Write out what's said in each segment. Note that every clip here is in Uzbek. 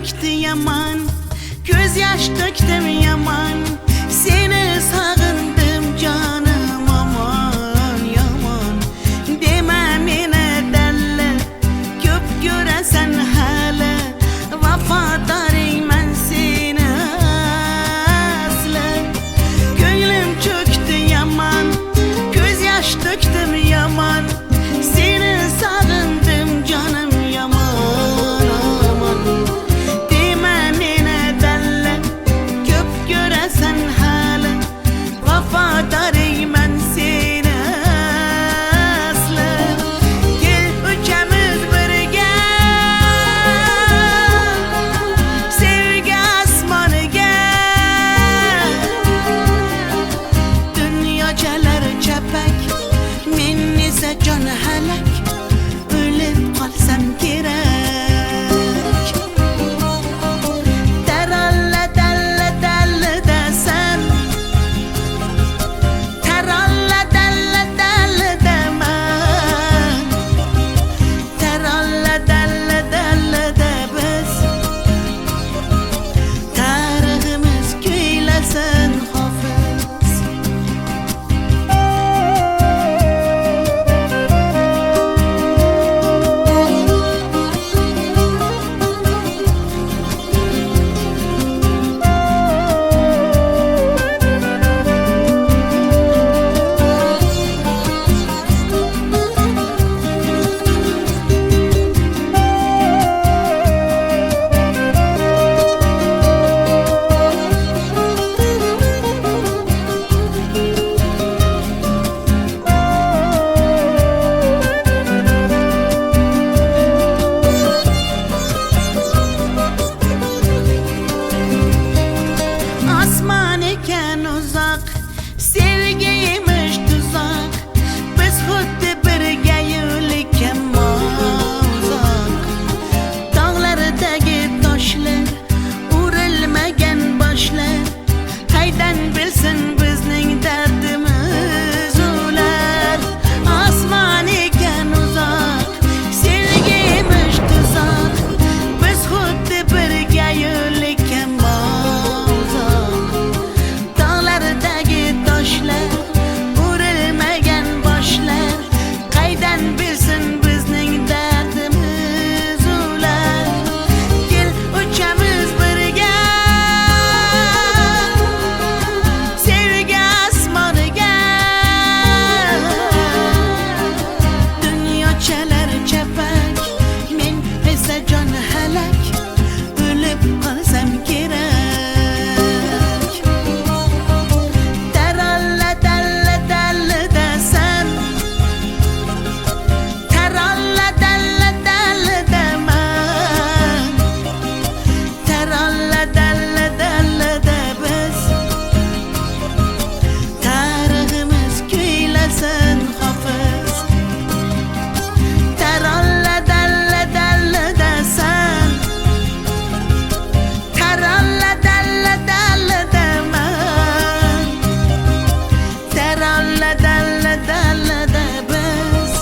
çöktü yaman, göz yaş döktüm yaman. Seni sağındım canım aman yaman. Demem yine derler, köp göresen hala. Vafadarım ben seni asla. Gönlüm çöktü yaman, göz yaş döktüm yaman. Seni sağındım canım yaman aman. Demem yine derler, köp göresen hala. Vafadarım ben seni asla. Gel üçümüz birge, sevgi asmanı gel. Dünyacalar çepek, men ise can helak. Ölüp kalsam gerek. Teralla dalla dalla desem, teralla dalla dalla demem. Teralla dalla dalla demez. Tarihimiz köylesin hafız. Asman iken uzak, sevgiymiş tuzak. Biz xuddi birga yo'liken uzak. Dağlardagi toshlar, urilmagan boshlar. Qaydan bilsin bizning dardimiz ular. Asman iken uzak, sevgiymiş tuzak. Biz xuddi birga yo'liken uzak. Dağlardagi toshlar, urilmagan boshlar. Qaydan bilsin bizning dardimiz ular. Gel uchamiz birga, sevgi asmoniga. Dunyochalar chapak, men esa jon halak. O'lib qolsam kerak. Teralla dalla dalla desem, teralla dalla dalla demem. Teralla dalla dalla demez. Tariximiz kuylasin hafız. Teralla dalla dalla desem, teralla dalla dalla demem. Teralla dalla dalla demez.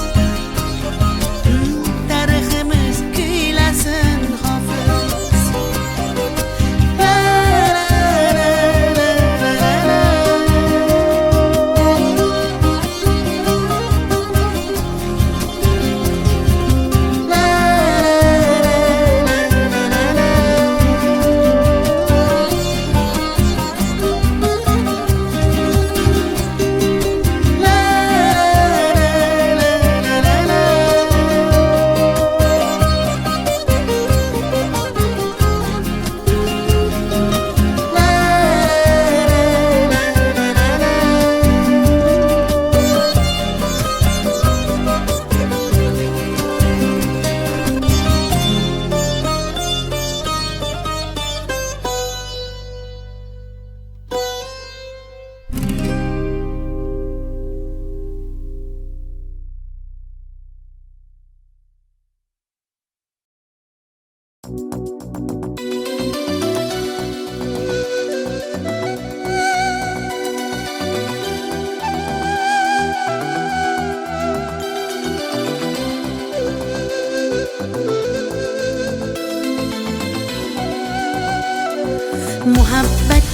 Tariximiz kuylasin hafız. La la la la la la.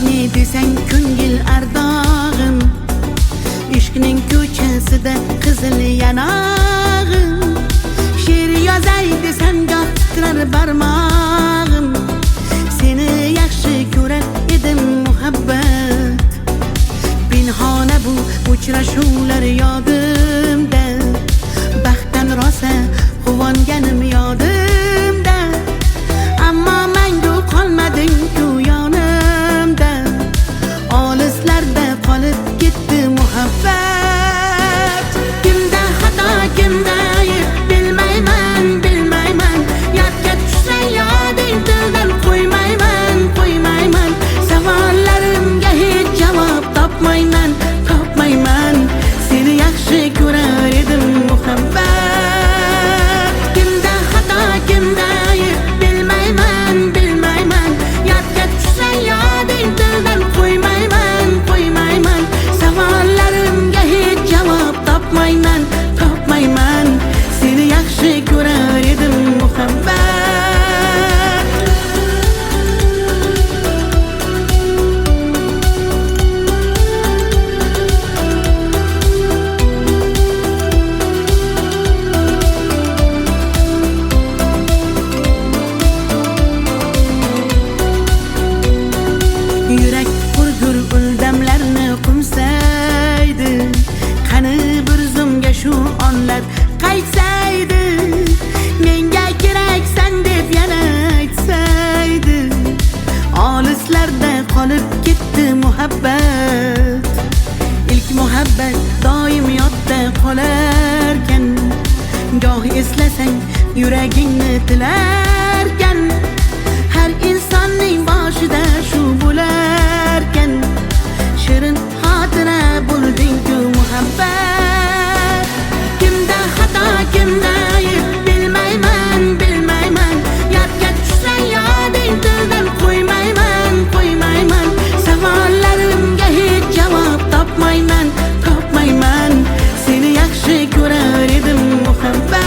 ne desang ko'ngil ardog'im, ishqning ko'chasida qizil yanog'im. She'r yozay desam goh titrar barmog'im, seni yaxshi ko'rar edim muhabbat. Pinhona bu uchrashuvlar yodimda, baxtdan rosa quvonganim yodimda. Ammo mangu qolmading-ku yonimda, olislarda qolib ketdi muhabbat. Kimda xato, kimda ayb bilmayman, bilmayman. Yodga tushsa yoding tildan qo'ymayman, qo'ymayman. Savollarimga hech javob topmayman, topmayman. Seni yaxshi ko'rar edim muhabbat. Kimda xato, kimda ayb bilmayman, bilmayman. Yodga tushsa yoding tildan qo'ymayman, qo'ymayman. Savollarimga hech javob topmayman, topmayman. Seni yaxshi ko'rar edim muhabbat. Yurak hurgur uldamlarni qumsaydi, qani bir zumga shu onlar qaytsaydi. Menga keraksan deb yana aytsaydi, olislarda qolib ketdi muhabbat. İlk muhabbat doim yodda qolarkan, goh eslasang yuragingni tilarkan. Har insonning boshida shu bo'larkan, shirin xotira bo'lding-ku muhabbat. Kimda xato, kimda ayb bilmayman, bilmayman. Yodga tushsa yoding tildan qo'ymayman, qo'ymayman. Savollarimga hech javob topmayman, topmayman. Seni yaxshi ko'rar edim muhabbat.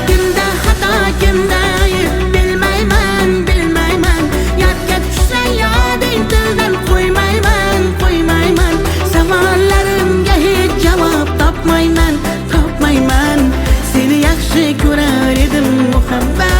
Kimda xato, kimda ayb bilmayman, bilmayman. Yodga tushsa yoding tildan qo'ymayman, qo'ymayman. Savollarimga hech javob topmayman, topmayman. Seni yaxshi ko'rar edim muhabbat.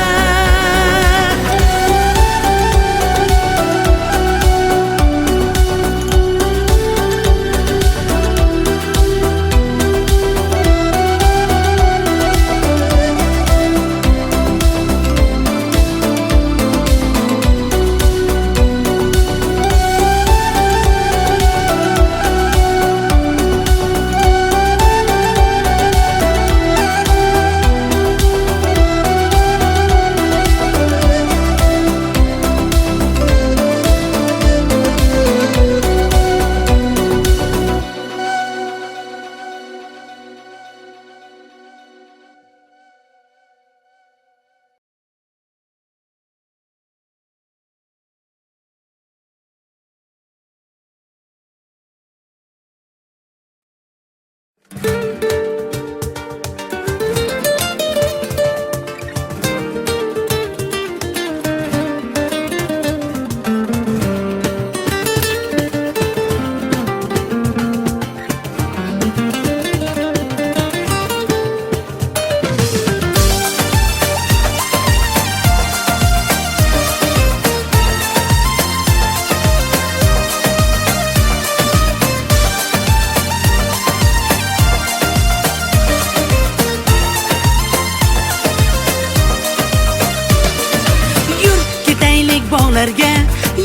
bog'larga,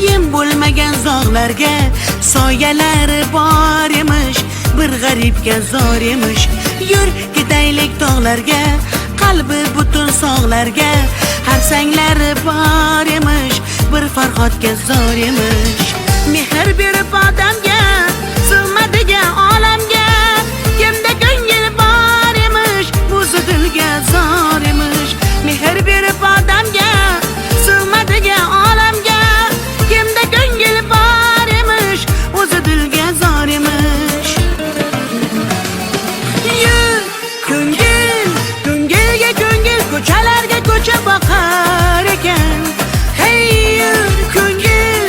yem bo'lmagan zog'larga, soyalari bor emish, bir g'aribga zor emish. Yur ketaylik tog'larga, qalbi butun sog'larga, harsanglari bor emish, bir farhodga zor emish. Mehr berib odamga, sig'madigan olamga, kimda ko'ngil bor emish, o'zi dilga zor emish. Mehr berib odamga, sig'madigan olamga, kimda ko'ngil bor emish, o'zi dilga zor emish. Yur ko'ngil, ko'ngilga ko'ngil, ko'chalarga ko'cha boqar ekan. Hey yur ko'ngil,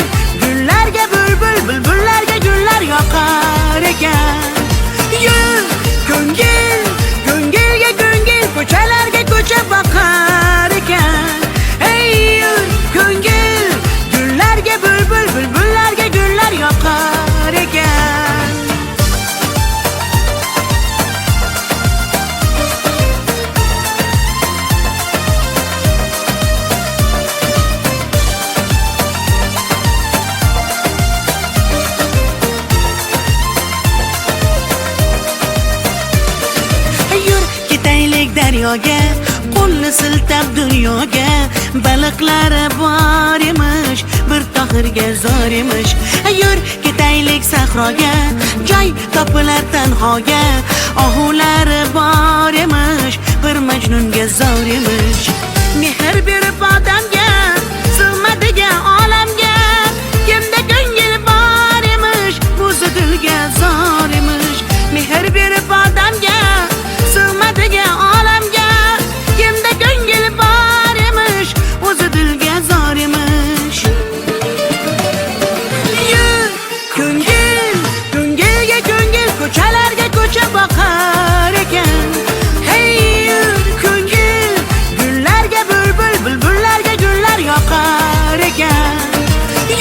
daryoga, qo'lni siltab dunyoga. Baliqlar bor emish, bir tohirga zor emish. Yur ketaylik sahroga, joy topilar tanhoga. Ohular bor emish, bir majnunga zor emish. Mehr berib odamga, sig'madigan olamga. Kimda ko'ngil bor emish, o'zi dilga zor emish. Mehr berib odamga, sig'madigan olamga. Kimda ko'ngil bor emish, o'zi dilga zor emish. Yur ko'ngil, ko'ngilga ko'ngil, ko'chalarga ko'cha boqar ekan. Hey yur ko'ngil, gullarga bulbul, bulbullarga gullar yoqar ekan.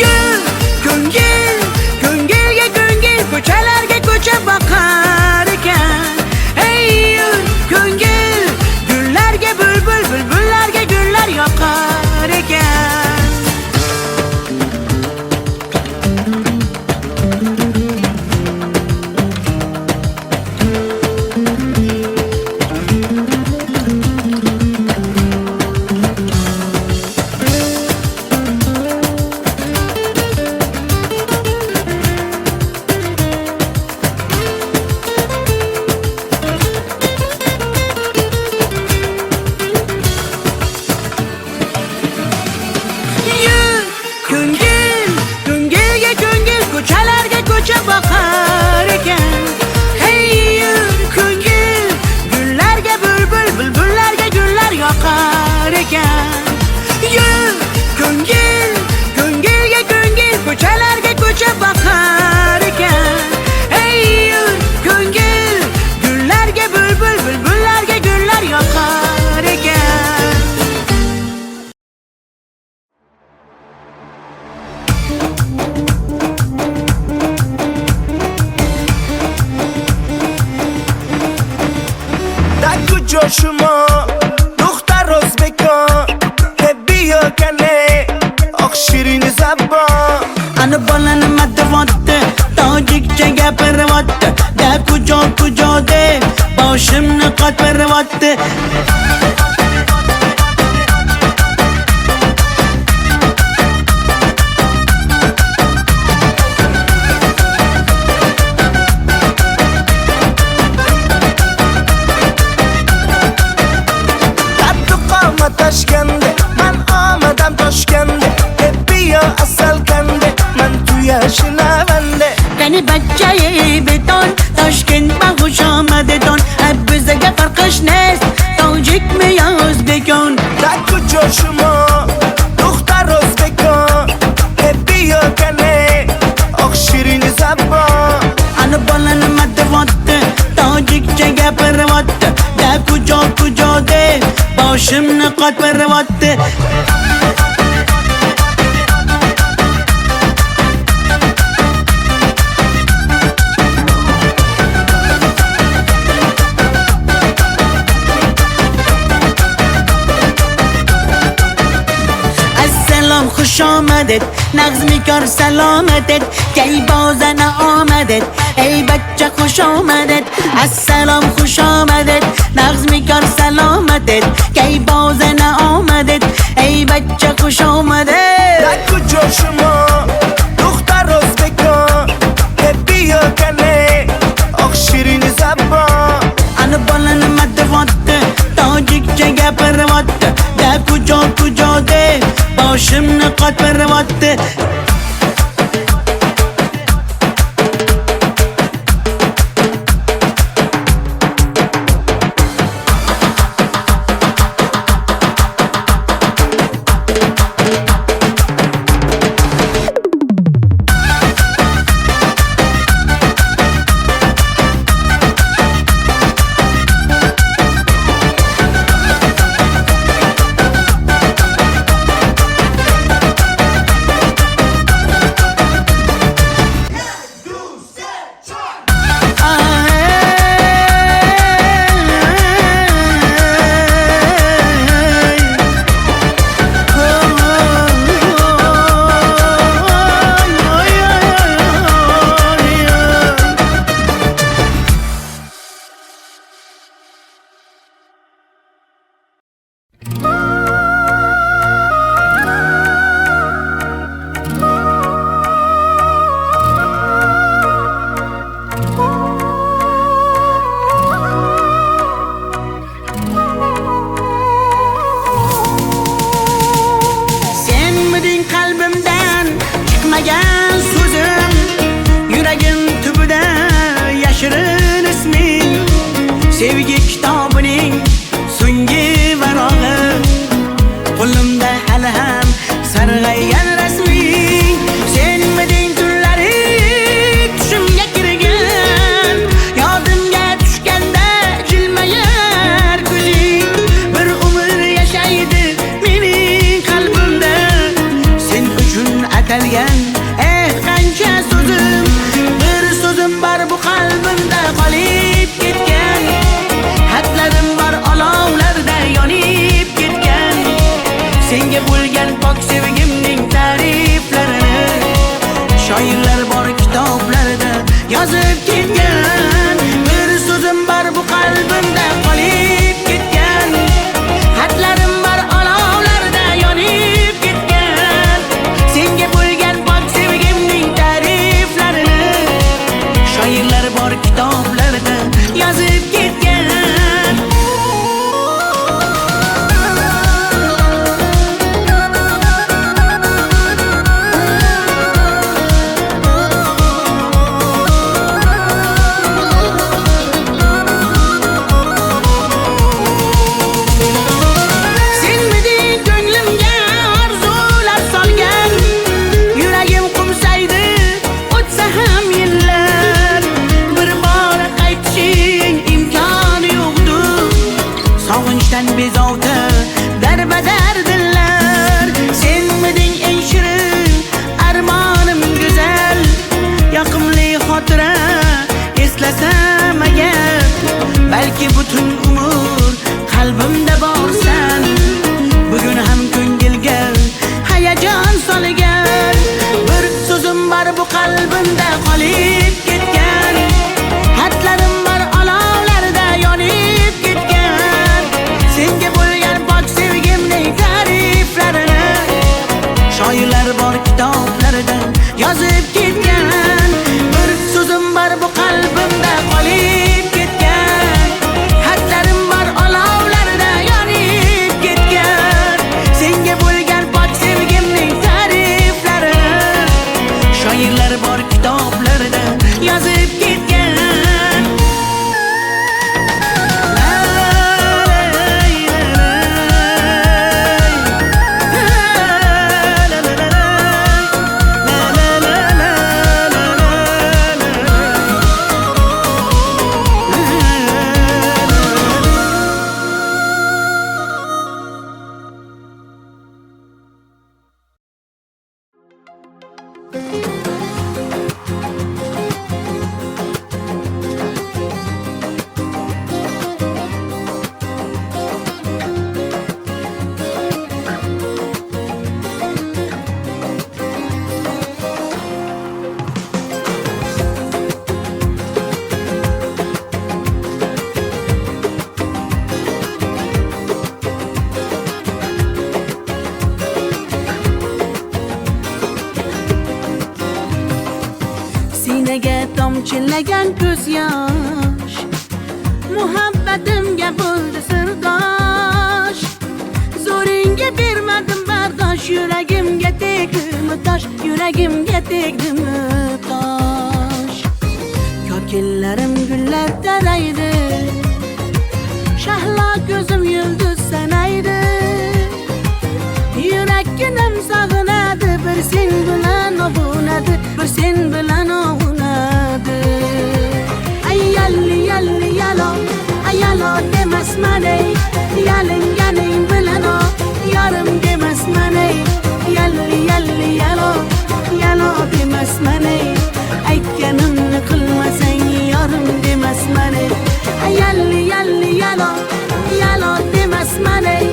Yur ko'ngil, ko'ngilga ko'ngil, ko'chalarga ko'cha boqar ekan. Hey yur ko'ngil, gullarga bulbul, bulbullarga gullar yoqar ekan. Yur ko'ngil, ko'ngilga ko'ngil, ko'chalarga ko'cha boqar ekan. Hey yur ko'ngil, gullarga bulbul, bulbullarga gullar yoqar ekan. Yur ko'ngil, ko'ngilga ko'ngil, ko'chalarga ko'cha boqar ekan. Hey yur ko'ngil, gullarga bulbul, bulbullarga gullar yoqar ekan. در کجا شما دختر ازبکان بیا کنه آخ شیرین زبان Ana balani matavatte, tojikcha gapirvatte. Da kujo de, boshimni qotvirvatte. قد و قامت اشکنده من آمدم تاشکنده بیا اصل کنده من توی شنونده Qani bachchayi beton, Toshkent bag'ush omadedon. Bizga farqish nest, tojikmi yo o'zbekon. در کجا شما دختر ازبکان بیا کنه آخ شیرین زبان Ana balani matavatte, tojikcha gapirvatte. Da kujo de, boshimni qotvirvatte. Assalom xush omadet, nag'zmikor salomatet. Kay bozana omadet, ey bachcha xush omadet. Assalom xush omadet, nag'zmikor salomatet. Kay bozana omadet, ey bachcha xush omadet. در کجا شما دختر ازبکان بیا کنه آخ شیرین زبان Ana balani matavatte, tojikcha gapirvatte. Da kujo de, boshimni qotvirvatte. Senga bo'lgan pok sevgimning ta'riflarini shoirlar bor kitoblarda yozib ketgan. Bir so'zim bor bu qalbimda qolib ketgan, xatlarim bor olovlarda yonib ketgan. Senga bo'lgan pok sevgimning ta'riflarini shoirlar bor kitoblarda yozib ketgan. Sog'inchdan bezovta darbadar dillar, senmiding eng shirin armonim go'zal. Yoqimli xotira eslasam agar, balki butun umr qalbimda borsan. Bugun ham ko'ngilga hayajon solgan, bir so'zim bor bu qalbimda qolib ketgan, xatlarim bor olovlarda yonib ketgan. Senga bo'lgan pok sevgimning ta'riflarini shoirlar bor kitoblarda yozib ketgan. Bir so'zim bor bu qalbimda qolib ketgan, xatlarim bor olovlarda yonib ketgan. Senga bo'lgan pok sevgimning ta'riflarini shoirlar bor kitoblarda yozib ketgan. Sinaga tomchilagan ko'z yosh, muhabbatimga bo'ldi sirdosh. Zo'ringga bermadim bardosh, yuragimga tegdimi tosh, yuragimga tegdimi tosh. Ko'killarim gullar taraydi, shahlo ko'zim yulduz sanaydi. Yurakkinam sog'inadi, bir sen bilan ovunadi, bir sen bilan ovunadi. Ay yalli yalli yalo, ay yalo demasman ey, yalinganing bilan o yarim demasman ey. Yalli yalli yalo, yalo demasman ey, aytganimni qilmasang yarim demasman ey. Ay yalli yalli yalo, yalo demasman ey,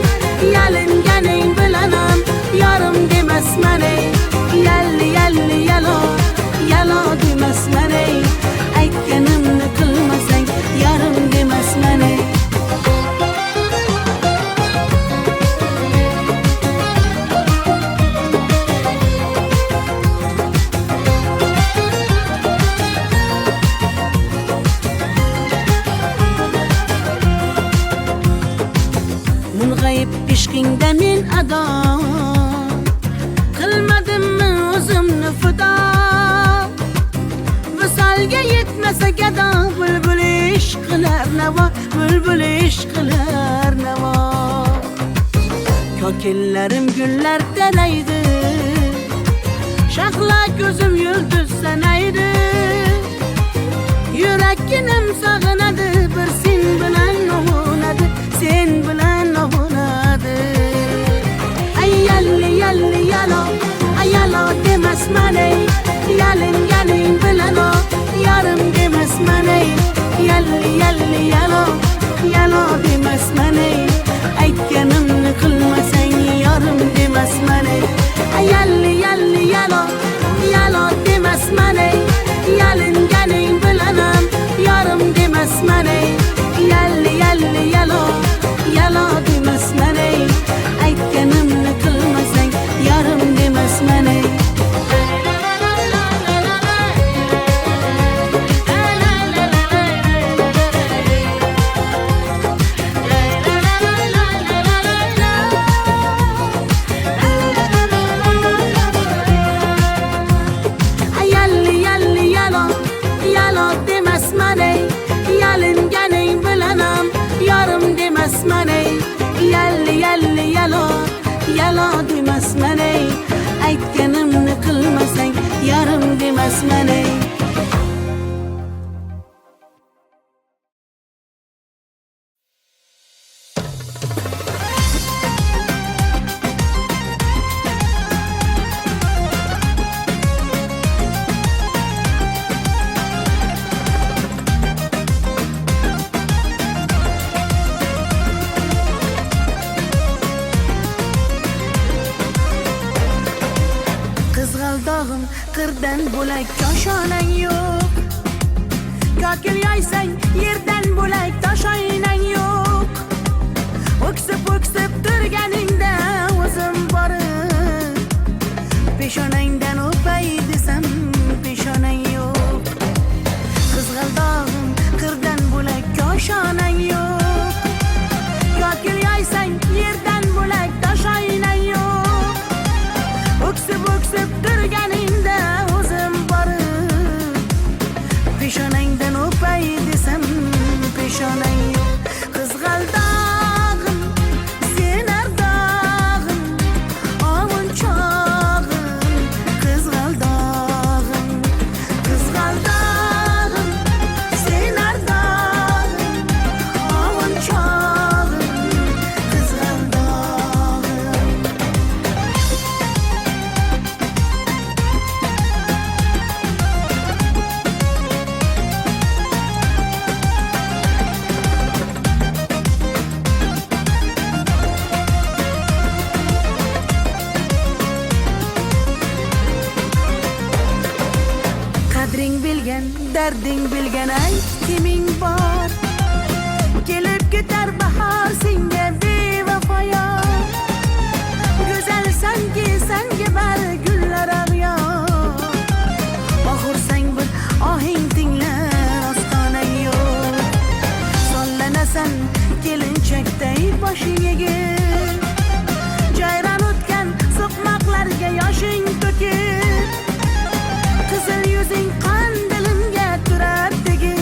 yalinganing bilan ham yarim demasman ey. Yalli yalli yalo, yalo demasman ey, aytganimni qilmasang yarim demasman ey. Mung'ayib ishqingda men ado, qilmadimmi o'zimni fido. Visolga yetmasa gado, bulbul ishq qilar navo, bulbul ishq qilar navo. Ko'killarim gullar taraydi, shahlo ko'zim yulduz sanaydi. Yurakkinam sog'inadi, bir sen bilan ovunadi, sen bilan ovunadi. Ay yalli yalli yalo, ay yalo demasman ey, yalinganing bilan o yarim demasman ey. Yalli yalli yalo, yalo demasman ey, aytganimni qilmasang yarim dog'im qirdan bo'lak koshonang yo'q. Kokil yoysang yerdan bo'lak toshoynang yo'q. O'ksib turganingda o'zim borib peshonangdan o'pay desam peshonang yo'q. Qizg'aldog'im qirdan bo'lak koshonang yo'q. Kokil yoysang yerdan bo'lak toshoynang yo'q. O'ksib turganingda o'zim borib peshonangdan o'pay desam peshonang yo'q. Qizg'aldog'im sen ardog'im ovun chog'im. Qizg'aldog'im sen ardog'im ovun chog'im. Qizg'aldog'im qadring bilgan, darding bilgan ayt kiming bor. Kelib ketar bahor senga bevafoyor. Go'zalsanki senga bari gullar ag'yor. Oxursang bir ohing tinglar ostonang yo'q. Sollanasan kelinchakday boshing egib. Jayron o'tgan so'qmoqlarga yoshing to'kib. Qizil yuzing qon dilimga turar tegib.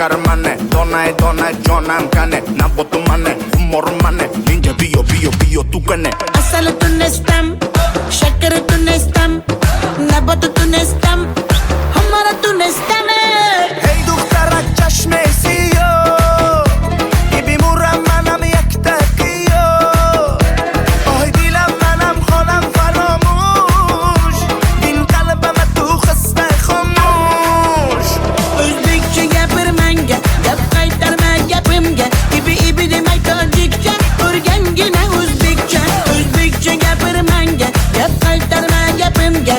karmane donay donay jonam kane nabotu mane humor mane ninja biyo tukane Asal tunestam, şeker tunestam, nabat tunestam, hamara tunestam. hey دخترک چشمسی بیمورم منم یک تکیو آهای دیلم منم خانم فراموش این قلبم تو خسته خاموش Özbekçe gapir manga, gap qaytarma gapimga. İbi demay tojikcha, o'rgangina o'zbekcha. O'zbekcha gapir manga, gap qaytarma gapimga.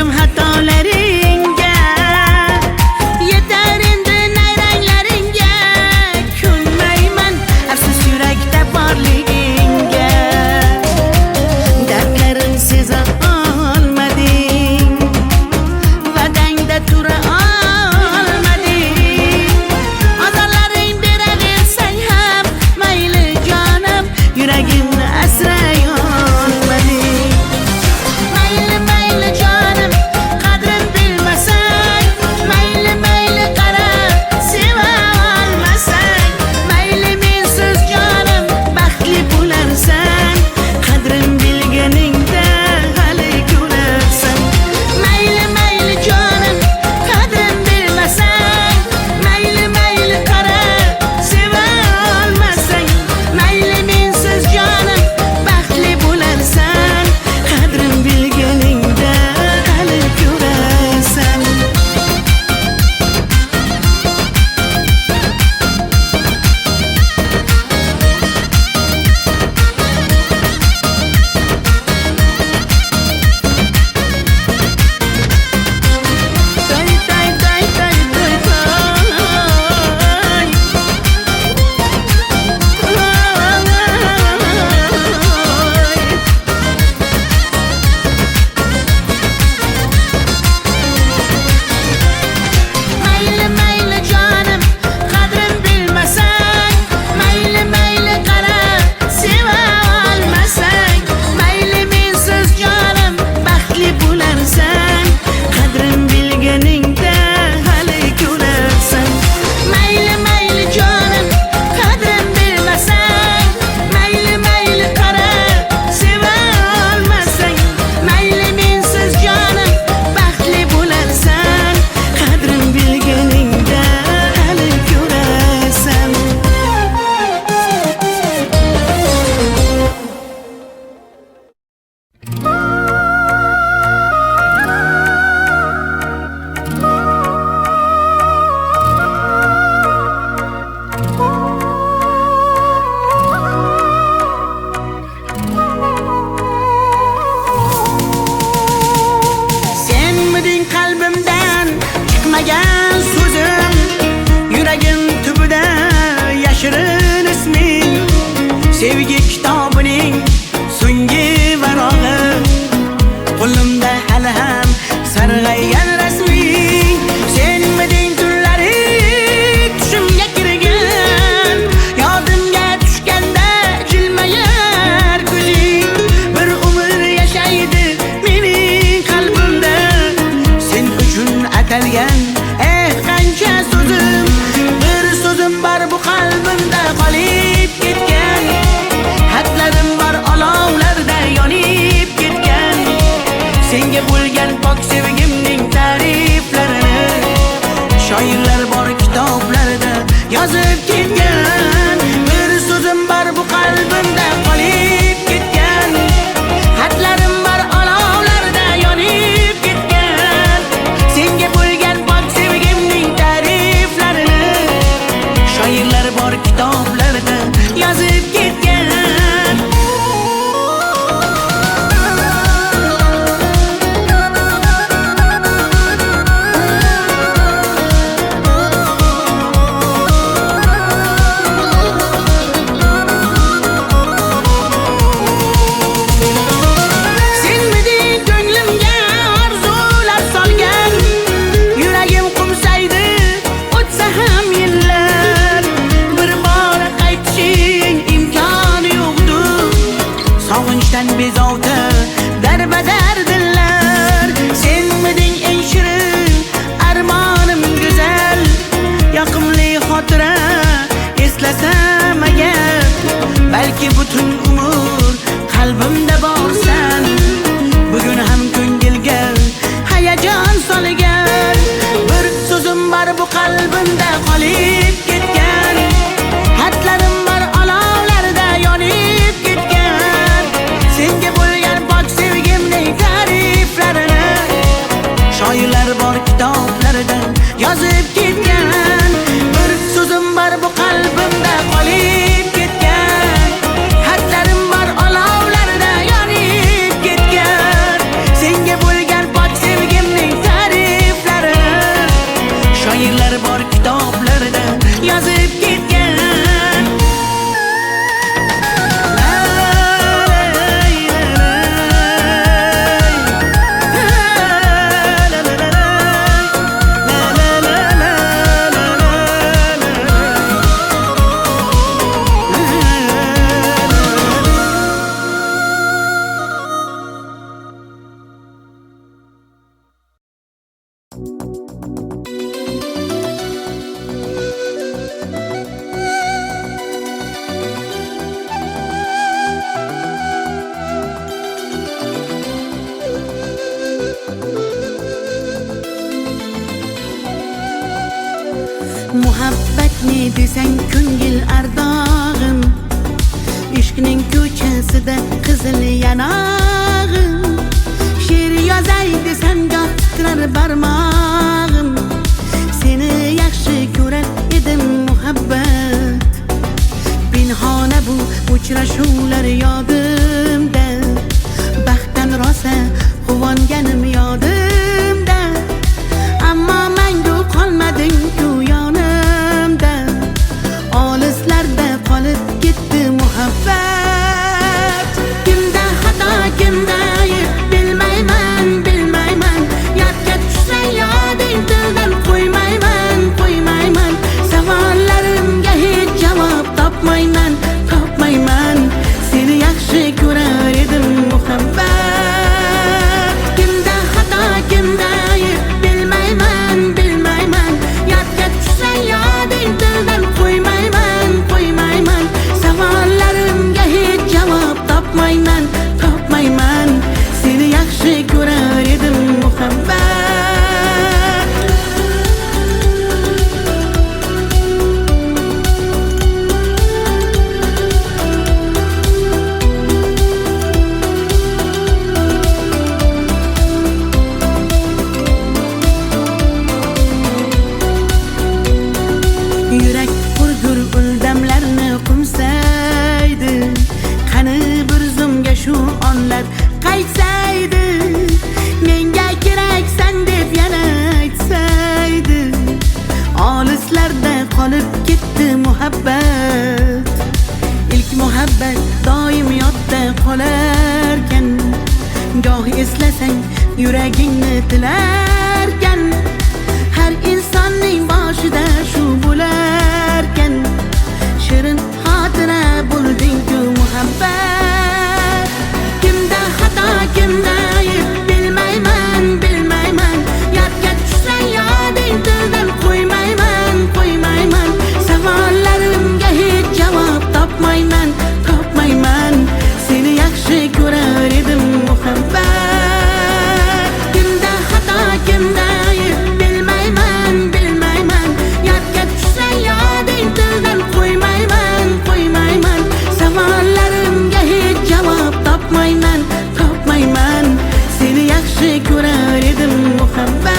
zulm xatolaringga yetar endi nayranglaringga ko'nmayman afsus yurakda borligingga dardlarim seza olmading va'dangda tura olmading azorlaring beraversang ham mayli jonim yuragimni asray olmading mayli mayli jonim qadrin bilmasang mayli mayli qara seva olmasang mayli mensiz jonim baxtli bo'larsan qadrin bilganingda hali ko'rarsan mayli mayli jonim qadrin bilmasang mayli mayli qara seva olmasang mayli mensiz jonim baxtli bo'larsan qadrin bilganingda hali ko'rarsan tay tay tay tay mayli mayli jonim qadrin bilmasang mayli mayli qara seva olmasang mayli mensiz jonim baxtli bo'larsan qadrin bilganingda hali ko'rarsan mayli mayli jonim qadrin bilmasang mayli mayli qara seva olmasang mayli mensiz jonim baxtli bo'larsan qadrin bilganingda hali ko'rarsan senmiding qalbimdan chiqmagan so'zim yuragim tubida yashirin isming sevgi kitobining so'nggi varog'i qo'limda hali ham sarg'aygan rasming senmiding tunlari tushimga kirgan yodimga tushganda jilmayar ko'zing bir umr yashaydi mening qalbimda sen uchun atalgan qancha so'zim bir so'zim bor bu qalbimda qolib ketgan xatlarim bor olovlarda yonib ketgan senga bo'lgan pok sevgimning ta'riflarini shoirlar bor kitoblarda yozib ketgan bir so'zim bor bu qalbimda qolib ketgan xatlarim bor olovlarda yonib ketgan senga bo'lgan pok sevgimning ta'riflarini shoirlar bor kitoblarda yozib ketgan Muhabbat ne desang ko'ngil ardog'im, ishqning ko'chasida qizil yanog'im. She'r yozay desam goh titrar barmog'im, seni yaxshi ko'rar edim muhabbat. Pinhona bu uchrashuvlar yodimda, baxtdan rosa quvonganim yodimda. Ammo mangu qolmading-ku yonimda, olislarda qolib ketdi muhabbat. Kimda xato, kimda ayb bilmayman, bilmayman. Yodga tushsa yoding tildan qo'ymayman, qo'ymayman. Savollarimga hech javob topmayman, topmayman. Seni yaxshi ko'rar edim muhabbat. Kimda xato, kimda ayb bilmayman, bilmayman. Yodga tushsa yoding tildan qo'ymayman, qo'ymayman. Savollarimga hech javob topmayman, topmayman. Seni yaxshi ko'rar edim muhabbat. Yurak hurgur uldamlarni qumsaydi, qani bir zumga shu onlar qaytsaydi. Menga keraksan deb yana aytsaydi, olislarda qolib ketdi muhabbat. İlk muhabbat doim yodda qolarkan, goh eslasang yuragingni tilarkan. Har insonning boshida shu bo'larkan, shirin xotira bo'lding-ku muhabbat. Kimda xato, kimda ayb bilmayman, bilmayman. Yodga tushsa yoding tildan qo'ymayman, qo'ymayman. Savollarimga hech javob topmayman, topmayman. Seni yaxshi ko'rar edim muhabbat. Kimda xato, kimda ayb bilmayman, bilmayman. Yodga tushsa yoding tildan qo'ymayman, qo'ymayman. Savollarimga hech javob topmayman, topmayman. Seni yaxshi ko'rar edim muhabbat.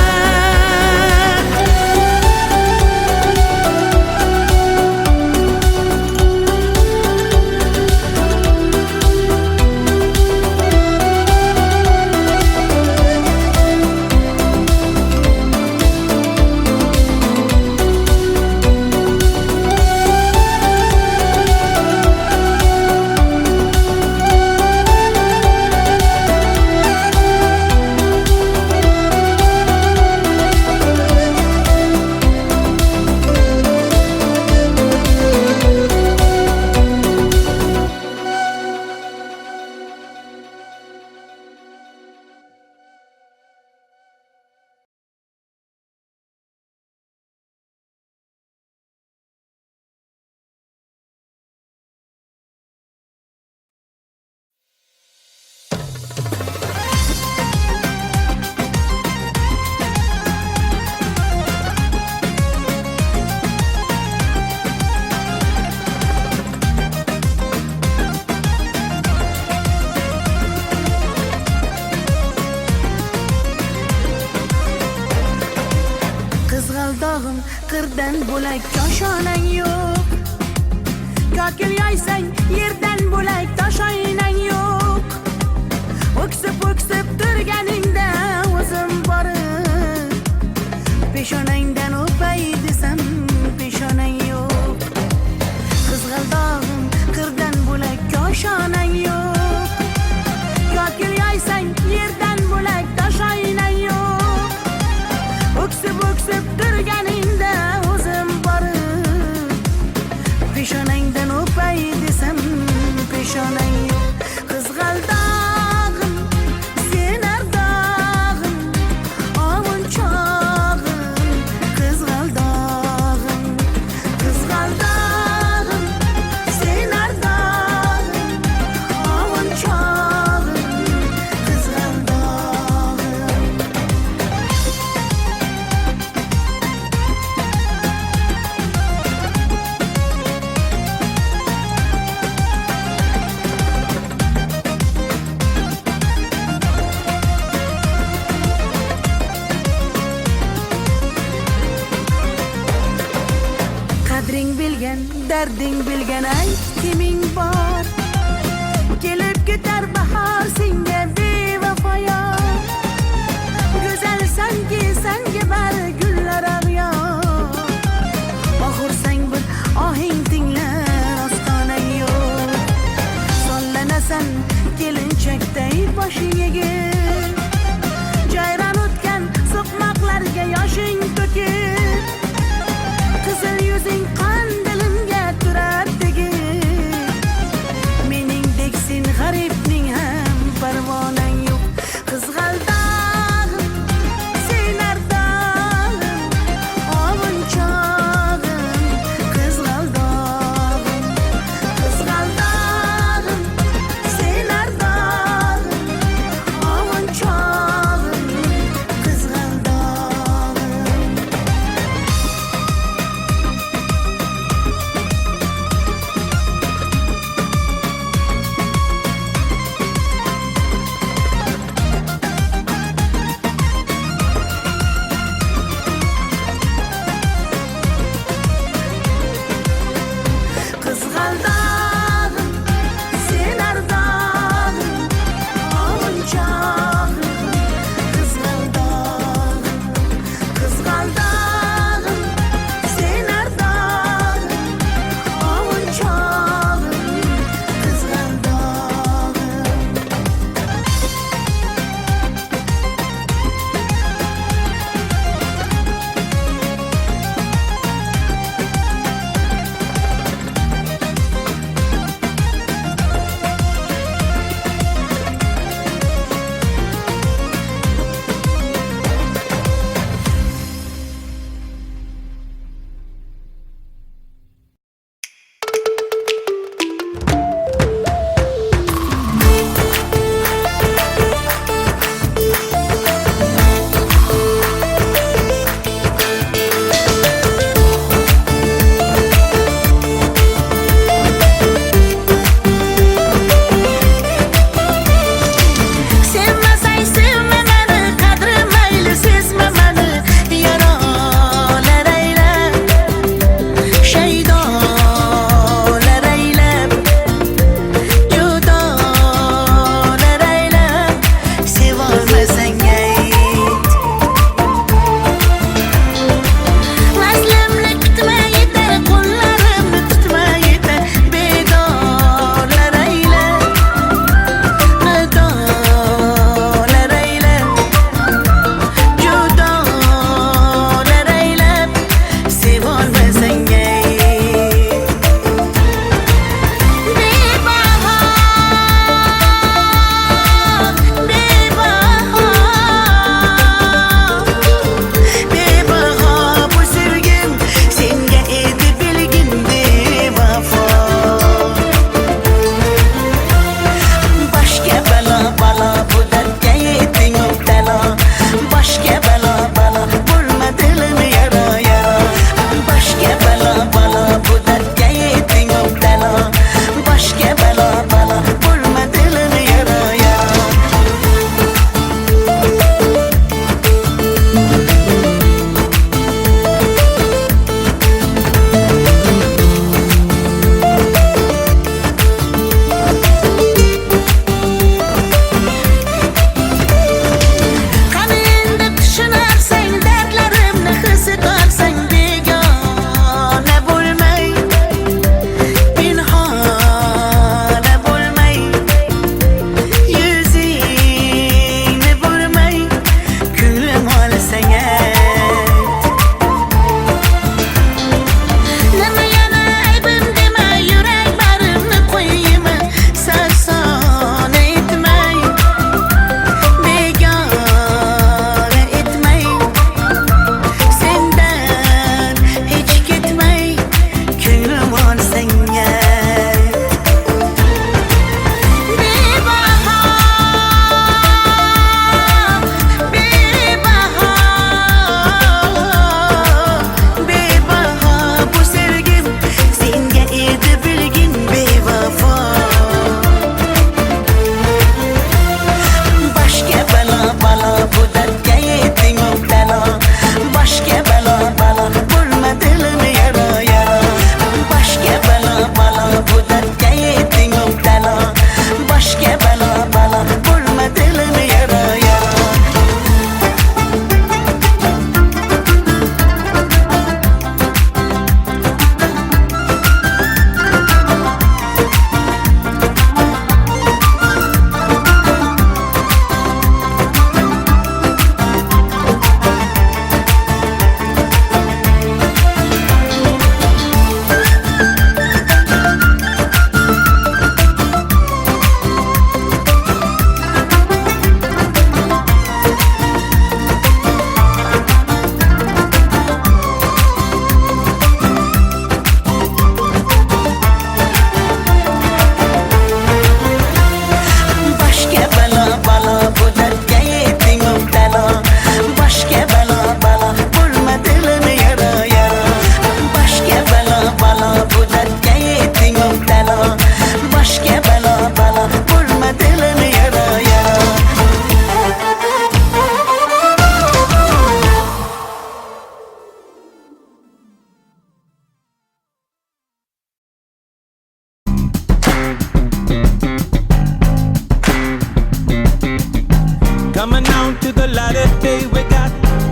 Qizg'aldog'im qirdan bo'lak koshonang yo'q. Kokil yoysang yerdan bo'lak toshoynang yo'q. O'ksib o'ksib turganingda o'zim borib, peshonangdan o'pay desam peshonang yo'q. Qizg'aldog'im qirdan bo'lak koshonang yo'q. Kokil yoysang yerdan bo'lak toshoynang yo'q. O'ksib o'ksib turganingda o'zim borib, peshonangdan o'pay desam peshonang yo'q. Qizg'aldog'im sen ardog'im, bilgan, darding bilgan ayt kiming bor. Kelib ketar bahor senga bevafoyo. Go'zalsanki senga bari gullar ag'yor. Oxursang bir ohing tinglar ostonang yo'q. Sollanasan kelinchakday boshing egib. Jayron o'tgan so'qmoqlarga yoshing to'kib. Qizil yuzing qon dilimga turar tegib. Meningdek sen g'aribning ham parvonang yo'q. Qizg'aldog'im, sen ardog'im, ovunchog'im, qizg'aldog'im. Qizg'aldog'im, sen ardog'im,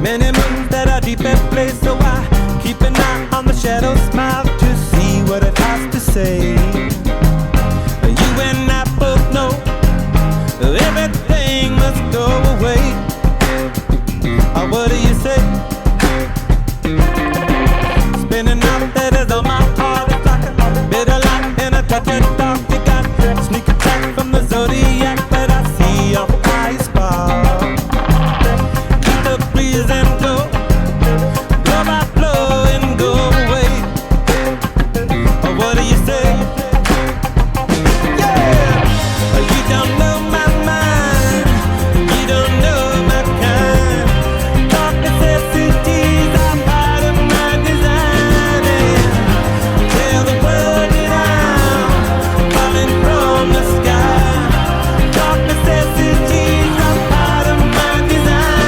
Many moons that are deep in place, so I keep an eye on the shadow smile to see what it has to say. You and I both know everything must go away. What do you say? Spinning out letters on my heart, it's like a bitter light and a touch of dark. You got sneak attack from the zodiac, but I see your eyes fall. Keep the breeze and go, blow by blow and go away. What do you say? Yeah, you don't know my mind, you don't know my kind. Dark necessities are part of my design. Tell the world that I'm falling from the sky. Dark necessities are part of my design.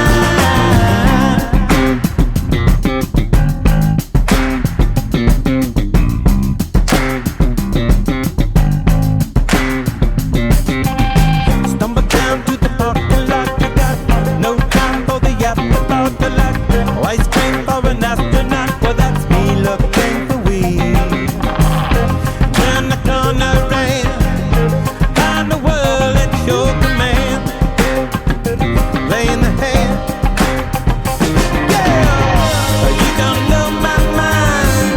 Stumble down to the parking lot. You got no time for the afterthought. The light, ice cream for an astronaut. Well, that's me looking for weed. Turn the corner and find the world at your command. Playing the hand. Yeah, you don't know my mind,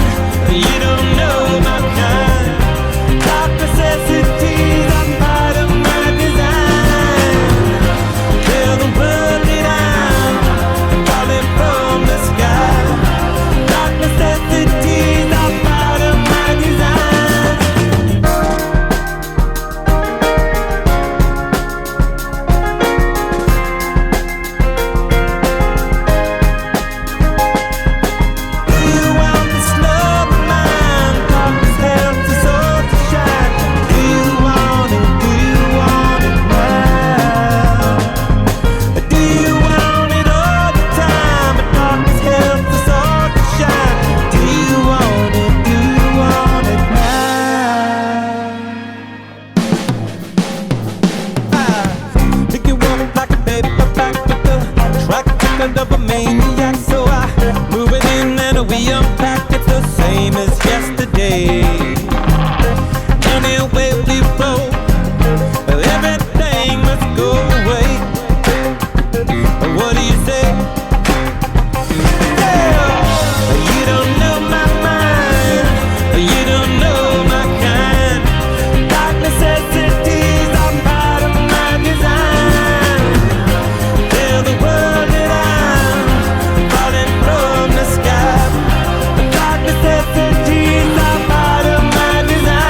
you don't know my kind. Dark necessities are part of my design. Tell the world that I'm falling from the sky. Dark necessities are part of my design. Do you want this love of mine? Darkness helps us all to shine. Do you want it? Do you want it now? Do you want it all the time? But darkness helps us all to shine. Do you want it? Do you want it now? Pick you up like a paperback with the track record of a maniac. So I move it in and we unpack. It's the same as yesterday. Anyway we roll, everything must go away. What do you say? Yeah, you don't know my mind, you don't know my kind. Dark necessities are part of my design. Tell the world that I'm falling from the sky. Dark necessities are part of my design.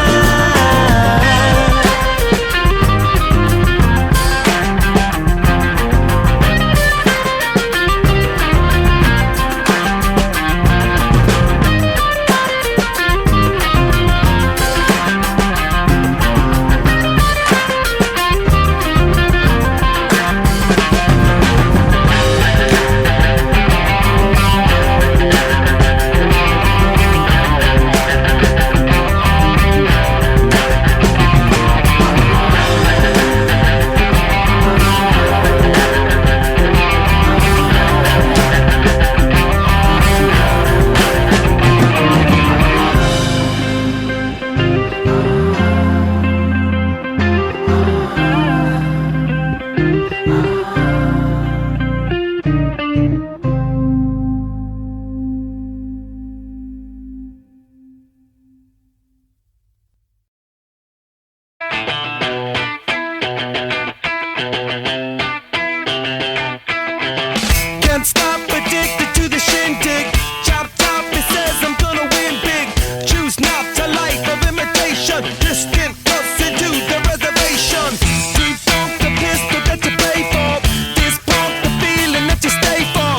Can't stop, addicted to the shindig. Chop top, it says I'm gonna win big. Choose not a life of imitation. Distant cuts into the reservation. Deep funk the pistol that you pay for. This punk the feeling that you stay for.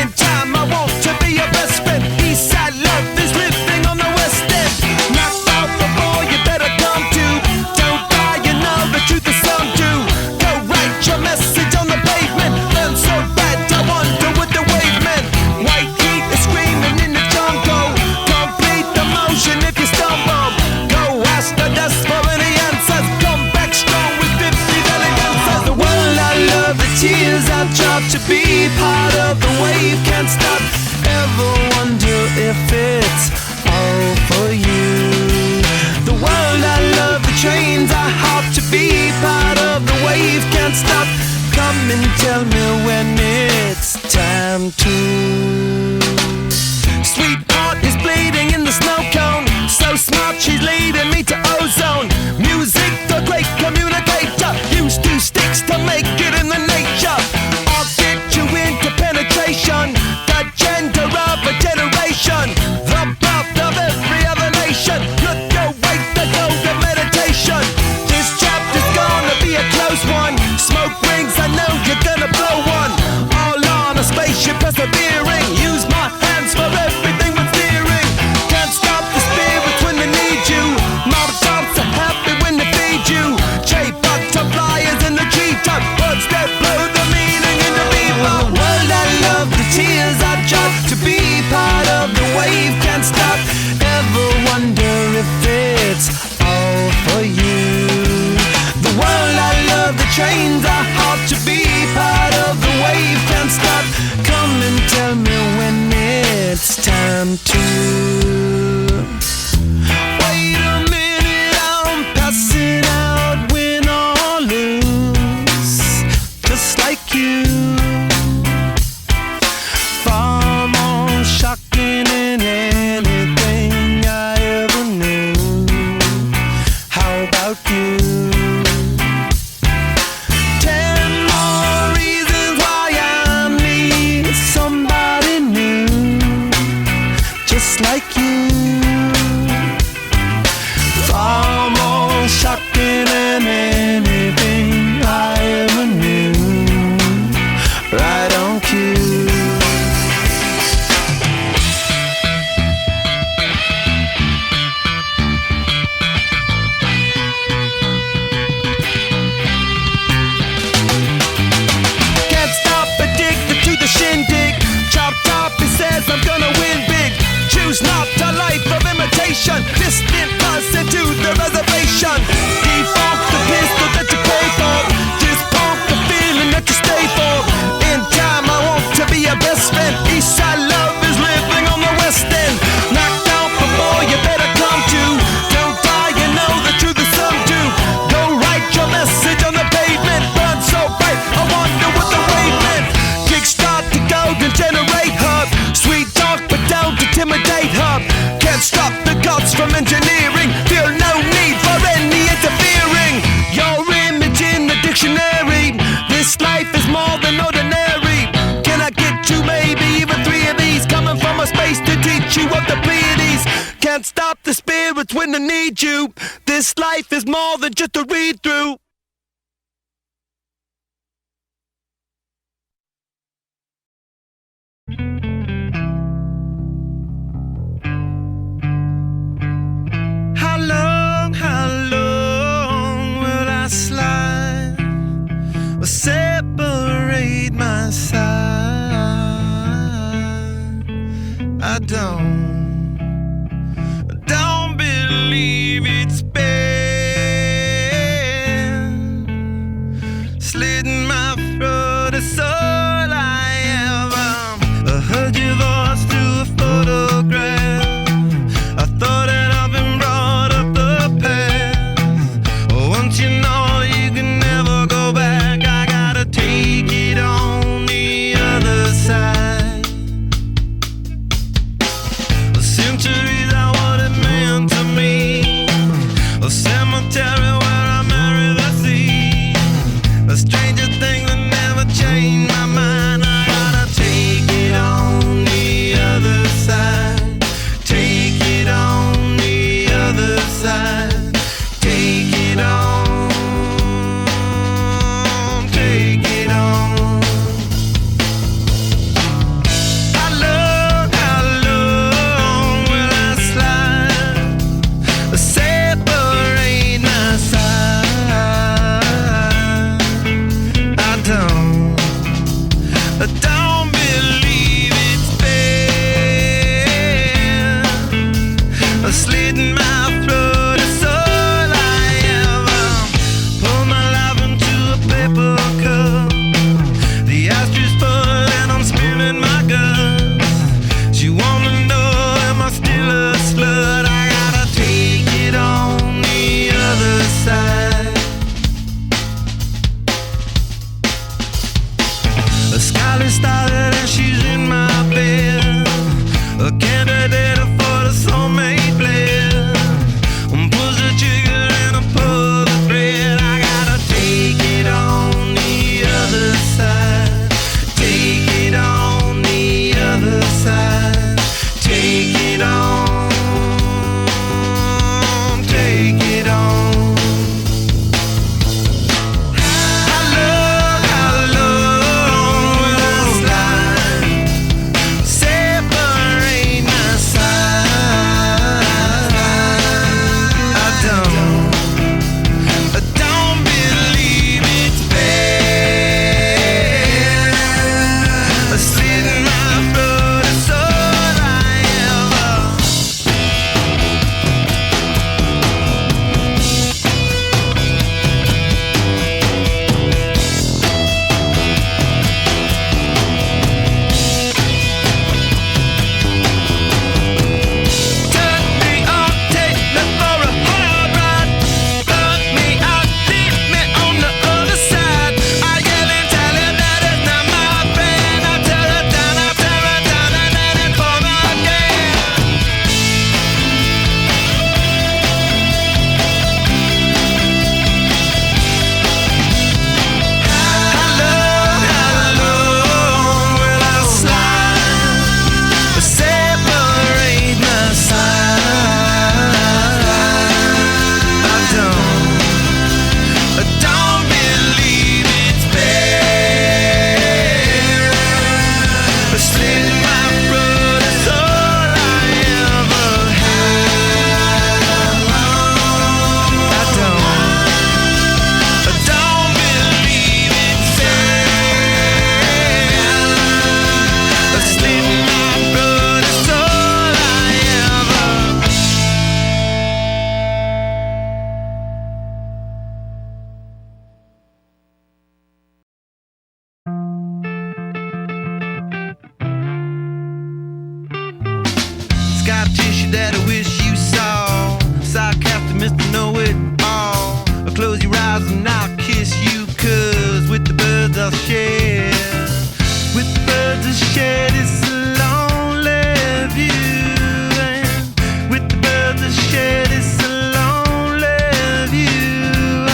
In time I want to be your best friend. Eastside love is living on the west end. Knocked out before you better come to. Don't die, you know the truth is some do. Go write your message on the pavement. Burn so bad I wonder what the wave meant. White heat is time to. Sweetheart is bleeding in the snow cone. So smart, she's leading me to ozone. Music, the great communicator. Use two sticks to make it in the nature. I'll get you into penetration. The gender of a generation. The birth of every other nation. Look your way to go to meditation. This chapter's gonna be a close one. Smoke rings, I know you're gonna blow one. All on a spaceship persevering. Use my hands for everything but steering. Can't stop the spirits when they need you. Mob-tops are happy when they feed you. J-butterflies in the G-top. Words that blow the meaning in the bebop. World I love, the tears I drop. To be part of the wave can't stop. Ever wonder if it's all for you? The world I love, the trains are hard. To be part of the wave can't stop. Come and tell me when it's time to. Wait a minute, I'm passing out, win or lose, just like you. Far more shocking than anything I ever knew. How about you? 10 more reasons why I need somebody new, just like you. Far more shocking than anything I ever knew. Right on cue. Can't stop, addicted to the shindig. Chop top, he says I'm gonna win big. Choose not a life of imitation. Distant person to the reservation. Default the pistol that you pay for. Just pump the feeling that you stay for. In time I want to be your best friend. Eastside love is living on the west end. Knocked out before you better come to. Don't die, you know the truth is some do. Go write your message on the pavement. Burn so bright, I wonder what the wave meant. Kickstart the golden generate hub. Sweet talk but don't intimidate hub. Can't stop the gods from engineering. Feel no need for any interfering. Your image in the dictionary. This life is more than ordinary. Can I get you maybe even 3 of these? Coming from a space to teach you of the Pleiades. Can't stop the spirits when they need you. This life is more than just a read through. How long will I slide or separate my side? I don't believe it's been slitting my throat. It's all I ever. I heard your voice through a photograph. I thought that I've been brought up the past. Once you know you can never go back, I gotta take it on the other side. Scar tissue that I wish you saw. Sarcastic Mr. Know-It-All. Close your eyes and I'll kiss you, 'cause with the birds I'll share. With the birds I'll share this lonely view. And with the birds I'll share this lonely view.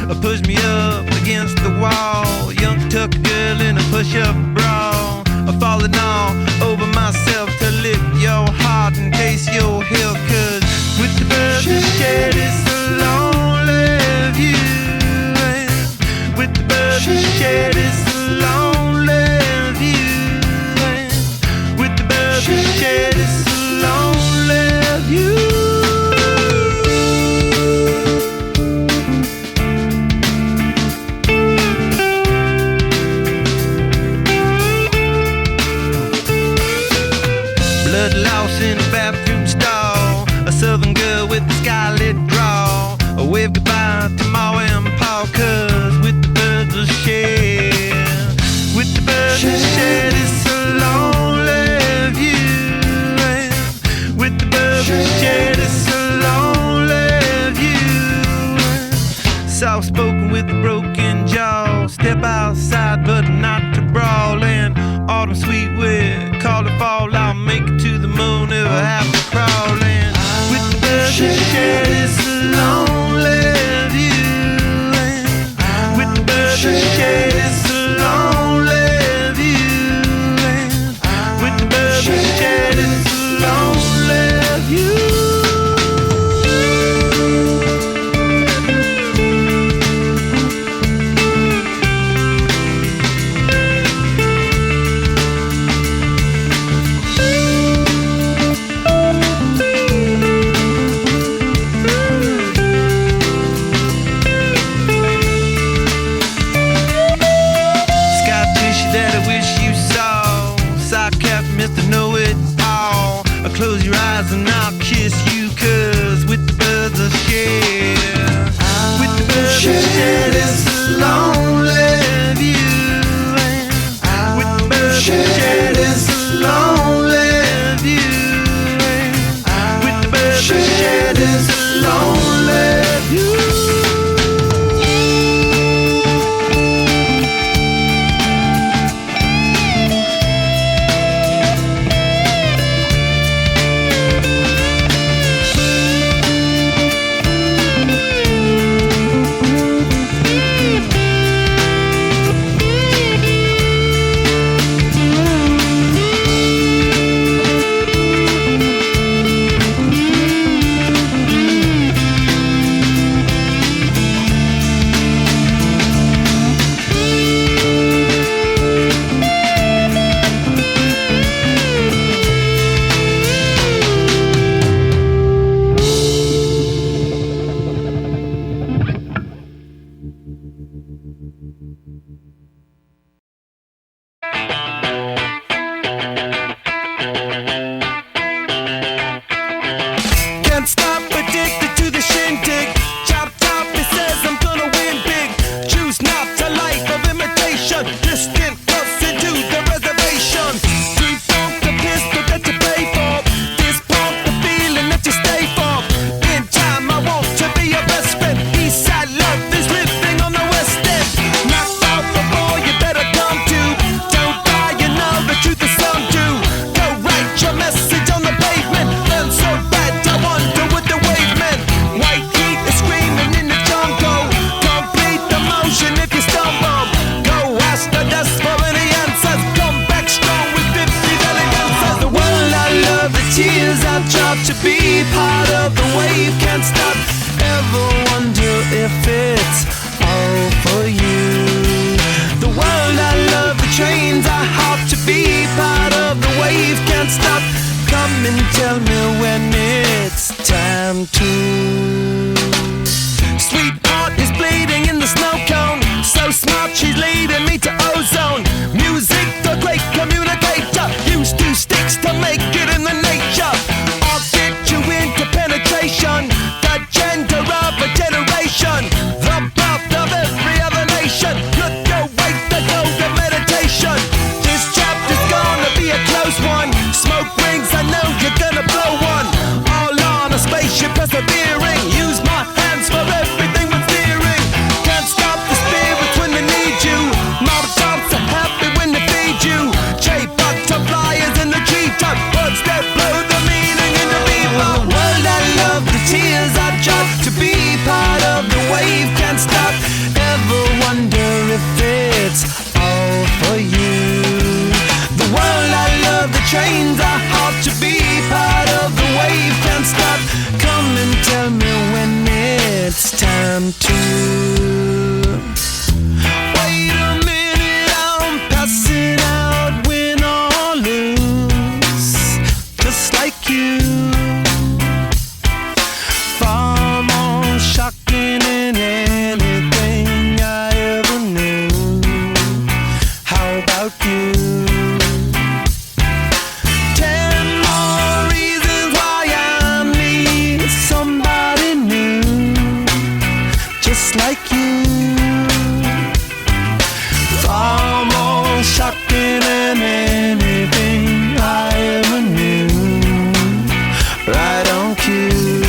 And push me up against the wall. Young tuck girl in a push-up bra. Falling all over myself to lift your heart and taste your hill. 'Cause with the birds I'll share this lonely view. And with the birds I'll share this lonely view. And with the birds I'll share this lonely view. Blood lost in a bathroom stall. A southern girl with a scarlet draw. A wave goodbye to Ma and Pa, 'cause with the birds I'll share. With the birds I'll share this lonely view. And with the birds I'll share this lonely view. Soft spoken with a broken jaw. Step outside but not to brawl. And autumn sweet wind, call it fall. I'll make it to the moon if I have to crawl. And with the birds I'll share this lonely view. And with the birds I'll share this lonely view. And with the birds I'll share this lonely view. Mr. Know-It-All. Close your eyes and I'll kiss you, 'cause with the birds I'll share. With the birds I'll share this lonely view. And with the birds I'll share this lonely view. And with the birds I'll share this lonely view. Can't stop, addicted to the shindig. Chop top, it says I'm gonna win big. Choose not a life of imitation. Distant cuts into the reservation. Street funk, the pistol that you pay for. This punk, the feeling that you stay for. In time, I want to be your best friend. Eastside love is living on the west end. Knocked out before you better come to. Don't die, you know the truth is some do. Go write your message on the pavement. Burn so bad, I wonder what the wave meant. White heat is screaming in the jungle. Complete the motion if you stumble. Go ask the dust for any answers. Come back strong with 50 valid answers. The world I love, the tears I've dropped. To be part of the wave, can't stop. Ever wonder if it's all for you? The world I love, the trains I hop. To be part of the wave, can't stop. Come and tell me when it's time to. Sweetheart is bleeding in the snow cone. So smart, she's leading me to ozone. Music, the great communicator. Use 2 sticks to make it in the nature. I'll get you into penetration. The gender of a generation. The birth of every other nation. Look your way to go to meditation. This chapter's gonna be a close one. Smoke rings, I know you're gonna blow chains are hard to be part of the wave. Can't stop. Come and tell me when it's time to. Wait a minute, I'm passing out, win or lose, just like you. Far more shocking than anything I ever knew. How about you? 10 more reasons why I need somebody new, just like you. Far more shocking than anything I ever knew. Right on cue.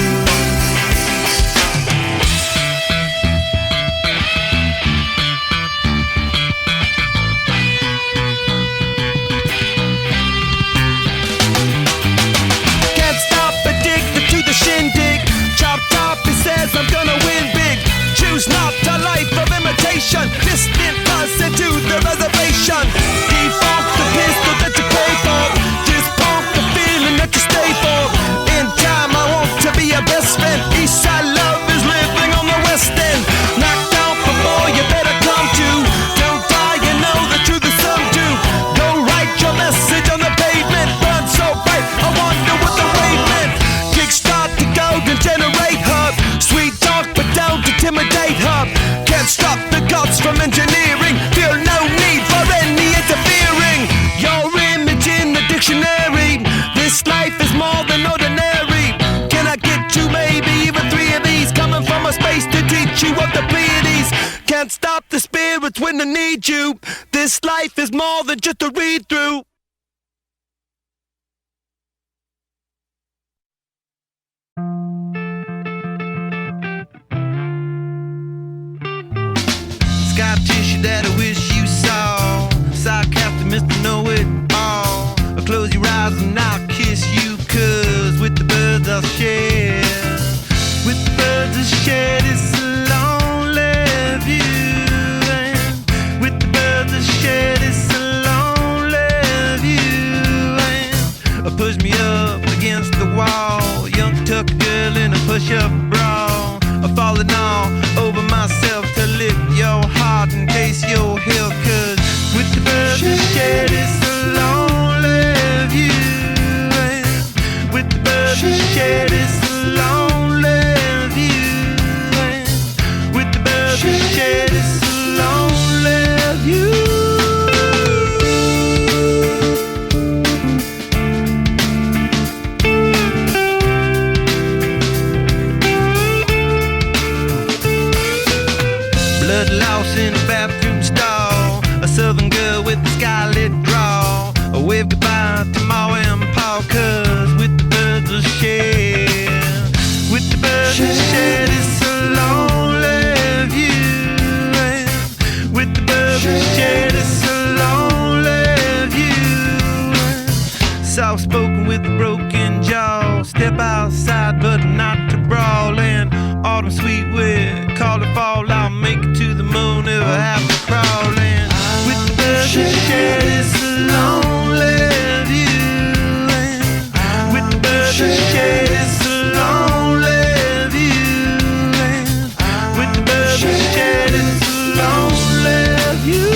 Can't stop, addicted to the shindig. Chop top, he says I'm gonna win big. Choose not a life of imitation. Distant person to the reservation. Default the pistol that you pay for. Just pump the feeling that you stay for. In time I want to be your best friend. Eastside love is living on the west end. Knocked out before you better come to. Don't die, you know the truth is some do. Go write your message on the pavement. Burn so bright, I wonder what the wave meant. Kickstart the golden generate hub. Sweet talk but don't intimidate hub. Can't stop the gods from engineering. Feel no need for any interfering. Your image in the dictionary. This life is more than ordinary. Can I get you maybe even 3 of these? Coming from a space to teach you of the Pleiades. Can't stop the spirits when they need you. This life is more than just a read through. Sky tissue that I wish you saw. Sarcastic Mr. Know-It-All. I'll close your eyes and I'll kiss you. Cause with the birds I'll share. With the birds I'll share this lonely view. And with the birds I'll share this lonely view. And push me up against the wall. Young tuck girl in a push-up bra. I'm falling all over myself to lift your heart in case you're here. Cause with the birds I share this lonely view. And with the birds I share this lonely view. And with the birds I share this lonely view. Blood loss in a bathroom stall. A southern girl with a scarlet draw. A wave goodbye to Ma and Pa. Cause with the birds I share. With the birds I share this lonely view. And with the birds I share this lonely view. Soft spoken with a broken jaw. Step outside but not to brawl. And autumn sweet wind, call it fall. I'll make it to the moon if I have to crawl in. With the birds I share this lonely view. And with the birds I share this lonely view. And with the birds I share this lonely view.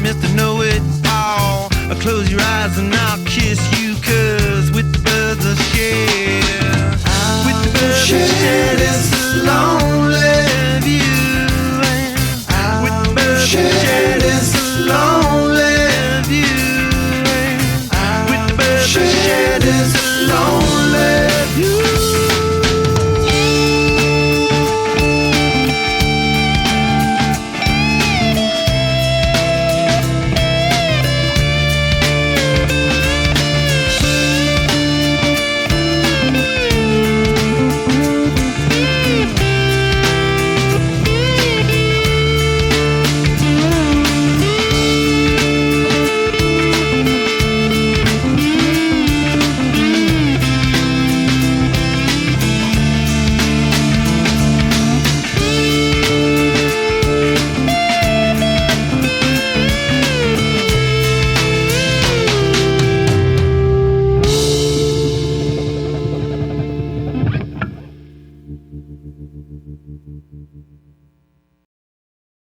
Mr. Know-It-All. I'll close your eyes and I'll kiss you. Cause with the birds I share. With the birds I share this lonely view. And with the birds I share this lonely view. And with the birds I share this lonely view.